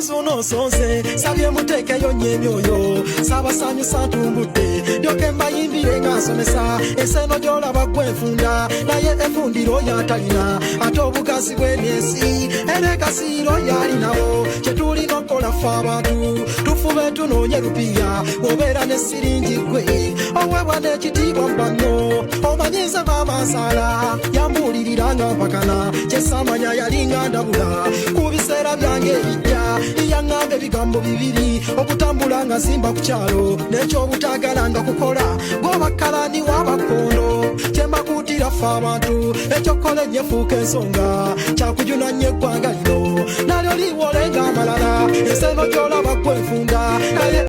Sono sonse sabye muteke yo nyemyoyo saba sanyu santumbude dyoke mayimbire ngasomesa eseno jola bakwefunda naye efundiro yatalina atobukazi bwenesi ere kasiro yalinawo chetuli nokola fabantu tufube tunonye rupiya obera ne siringi gwe owebwa ne kitibwa mbano omanyize mama sala yambuliranga mpakana chesamanya yalinga ndabula kubisera byange bijja iyangambe bigambo bibiri okutambula nga simba ku kyalo n'ekyo obutagalanga kukola gobakalani w'abakondo kyembakutira ffe abantu ekyokola ennyefuuka ensonga kyakujunanya eggwanga lino nalyo liwolenga amalala enseno gy'olaba kwefunda naye